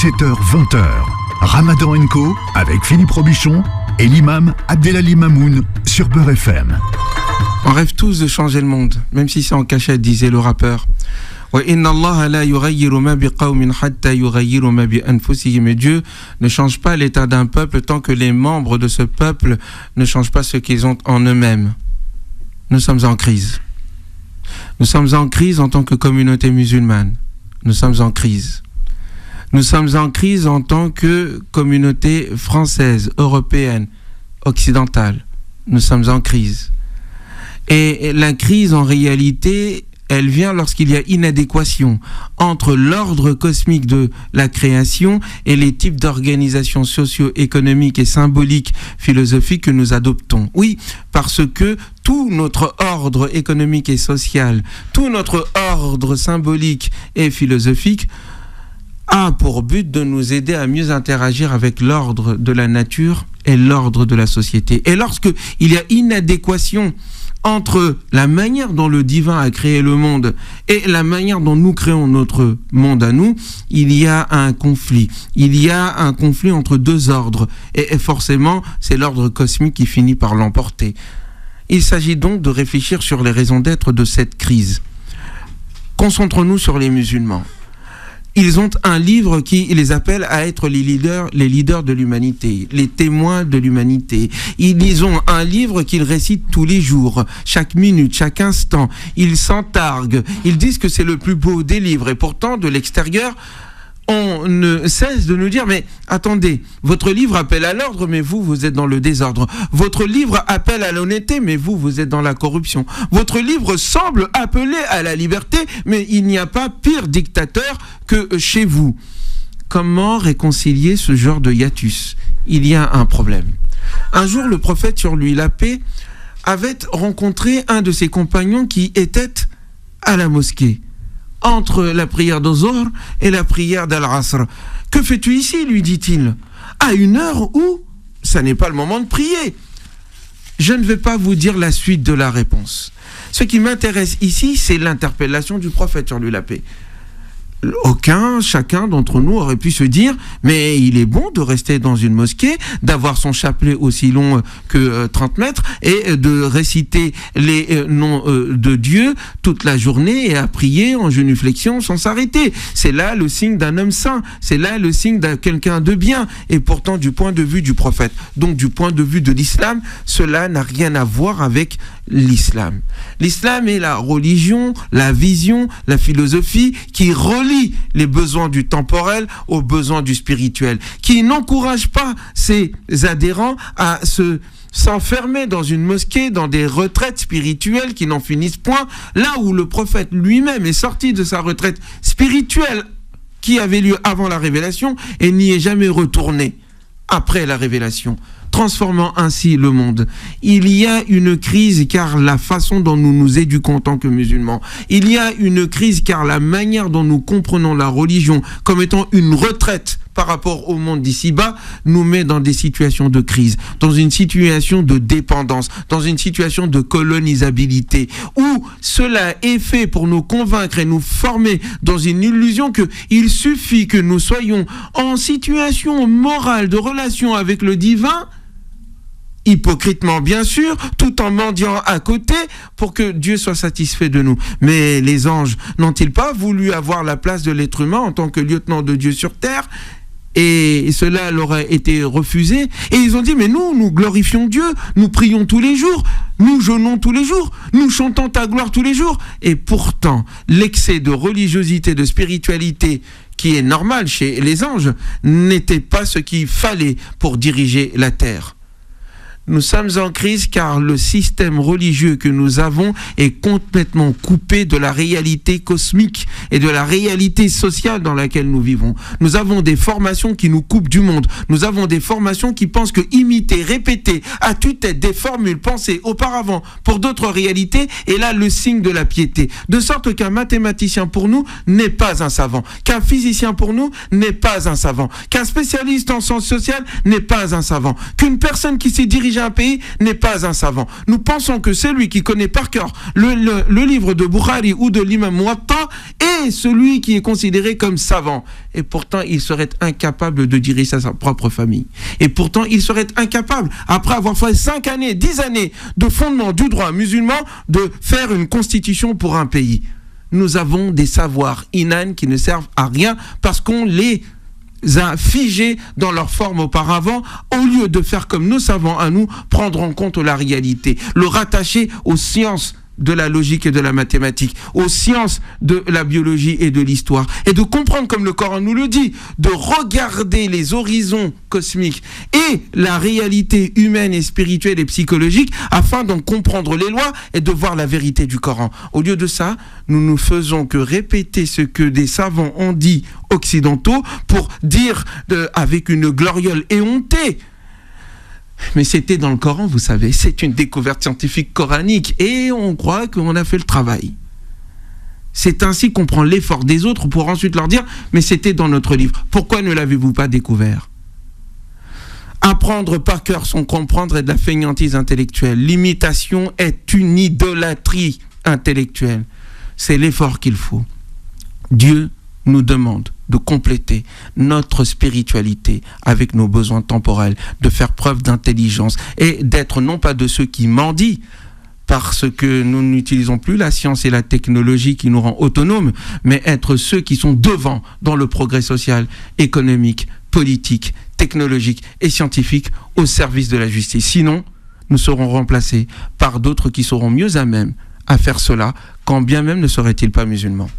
17h-20h, Ramadan & Co avec Philippe Robichon et l'imam Abdelali Mamoun sur Beurre FM. On rêve tous de changer le monde, même si c'est en cachette, disait le rappeur. Mais Dieu ne change pas l'état d'un peuple tant que les membres de ce peuple ne changent pas ce qu'ils ont en eux-mêmes. Nous sommes en crise. Nous sommes en crise en tant que communauté musulmane. Nous sommes en crise. Nous sommes en crise en tant que communauté française, européenne, occidentale. Nous sommes en crise. Et la crise, en réalité, elle vient lorsqu'il y a inadéquation entre l'ordre cosmique de la création et les types d'organisations socio-économiques et symboliques, philosophiques que nous adoptons. Oui, parce que tout notre ordre économique et social, tout notre ordre symbolique et philosophique a pour but de nous aider à mieux interagir avec l'ordre de la nature et l'ordre de la société. Et lorsqu'il y a inadéquation entre la manière dont le divin a créé le monde et la manière dont nous créons notre monde à nous, il y a un conflit. Il y a un conflit entre deux ordres. Et forcément, c'est l'ordre cosmique qui finit par l'emporter. Il s'agit donc de réfléchir sur les raisons d'être de cette crise. Concentrons-nous sur les musulmans. Ils ont un livre qui les appelle à être les leaders de l'humanité, les témoins de l'humanité. Ils ont un livre qu'ils récitent tous les jours, chaque minute, chaque instant. Ils s'entarguent, ils disent que c'est le plus beau des livres. Et pourtant, de l'extérieur, on ne cesse de nous dire, mais attendez, votre livre appelle à l'ordre, mais vous êtes dans le désordre. Votre livre appelle à l'honnêteté, mais vous êtes dans la corruption. Votre livre semble appeler à la liberté, mais il n'y a pas pire dictateur que chez vous. Comment réconcilier ce genre de hiatus ? Il y a un problème. Un jour, le prophète, sur lui la paix, avait rencontré un de ses compagnons qui était à la mosquée, entre la prière de Zohr et la prière d'Al-Asr. « Que fais-tu ici ?» lui dit-il. « À une heure où ça n'est pas le moment de prier. » Je ne vais pas vous dire la suite de la réponse. Ce qui m'intéresse ici, c'est l'interpellation du prophète sur lui la paix. Chacun d'entre nous aurait pu se dire, mais il est bon de rester dans une mosquée, d'avoir son chapelet aussi long que 30 mètres et de réciter les noms de Dieu toute la journée et à prier en genuflexion sans s'arrêter. C'est là le signe d'un homme saint, c'est là le signe d'un quelqu'un de bien. Et pourtant, du point de vue du prophète, donc du point de vue de l'islam, cela n'a rien à voir avec l'islam. L'islam est la religion, la vision, la philosophie qui relie les besoins du temporel aux besoins du spirituel, qui n'encourage pas ses adhérents à s'enfermer dans une mosquée, dans des retraites spirituelles qui n'en finissent point, là où le prophète lui-même est sorti de sa retraite spirituelle qui avait lieu avant la révélation et n'y est jamais retourné après la révélation, transformant ainsi le monde. Il y a une crise car la façon dont nous nous éduquons en tant que musulmans. Il y a une crise car la manière dont nous comprenons la religion comme étant une retraite par rapport au monde d'ici-bas nous met dans des situations de crise, dans une situation de dépendance, dans une situation de colonisabilité, où cela est fait pour nous convaincre et nous former dans une illusion qu'il suffit que nous soyons en situation morale de relation avec le divin, hypocritement bien sûr, tout en mendiant à côté pour que Dieu soit satisfait de nous. Mais les anges n'ont-ils pas voulu avoir la place de l'être humain en tant que lieutenant de Dieu sur terre ? Et cela leur a été refusé. Et ils ont dit, mais nous glorifions Dieu, nous prions tous les jours, nous jeûnons tous les jours, nous chantons ta gloire tous les jours. Et pourtant, l'excès de religiosité, de spiritualité qui est normal chez les anges n'était pas ce qu'il fallait pour diriger la terre. Nous sommes en crise car le système religieux que nous avons est complètement coupé de la réalité cosmique et de la réalité sociale dans laquelle nous vivons. Nous avons des formations qui nous coupent du monde. Nous avons des formations qui pensent que imiter, répéter à tue-tête des formules pensées auparavant pour d'autres réalités est là le signe de la piété. De sorte qu'un mathématicien pour nous n'est pas un savant, qu'un physicien pour nous n'est pas un savant, qu'un spécialiste en sciences sociales n'est pas un savant, qu'une personne qui s'est dirigée un pays n'est pas un savant. Nous pensons que celui qui connaît par cœur le livre de Bukhari ou de l'imam Muwatta est celui qui est considéré comme savant. Et pourtant, il serait incapable de diriger sa propre famille. Et pourtant, il serait incapable, après avoir fait 5 années, 10 années de fondement du droit musulman, de faire une constitution pour un pays. Nous avons des savoirs innanes qui ne servent à rien parce qu'on les a figés dans leur forme auparavant, au lieu de faire comme nos savants à nous, prendre en compte la réalité, le rattacher aux sciences de la logique et de la mathématique, aux sciences de la biologie et de l'histoire, et de comprendre, comme le Coran nous le dit, de regarder les horizons cosmiques et la réalité humaine et spirituelle et psychologique afin d'en comprendre les lois et de voir la vérité du Coran. Au lieu de ça, nous ne faisons que répéter ce que des savants ont dit occidentaux pour dire avec une gloriole éhontée. Mais c'était dans le Coran, vous savez, c'est une découverte scientifique coranique et on croit qu'on a fait le travail. C'est ainsi qu'on prend l'effort des autres pour ensuite leur dire « mais c'était dans notre livre, pourquoi ne l'avez-vous pas découvert ?» Apprendre par cœur sans comprendre est de la fainéantise intellectuelle. L'imitation est une idolâtrie intellectuelle. C'est l'effort qu'il faut. Dieu nous demande de compléter notre spiritualité avec nos besoins temporels, de faire preuve d'intelligence et d'être non pas de ceux qui mendient, parce que nous n'utilisons plus la science et la technologie qui nous rend autonomes, mais être ceux qui sont devant dans le progrès social, économique, politique, technologique et scientifique au service de la justice. Sinon, nous serons remplacés par d'autres qui seront mieux à même à faire cela, quand bien même ne seraient-ils pas musulmans.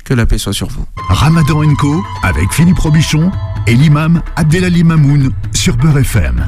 Que la paix soit sur vous. Ramadan & Co avec Philippe Robichon et l'imam Abdelali Mamoun sur Beurre FM.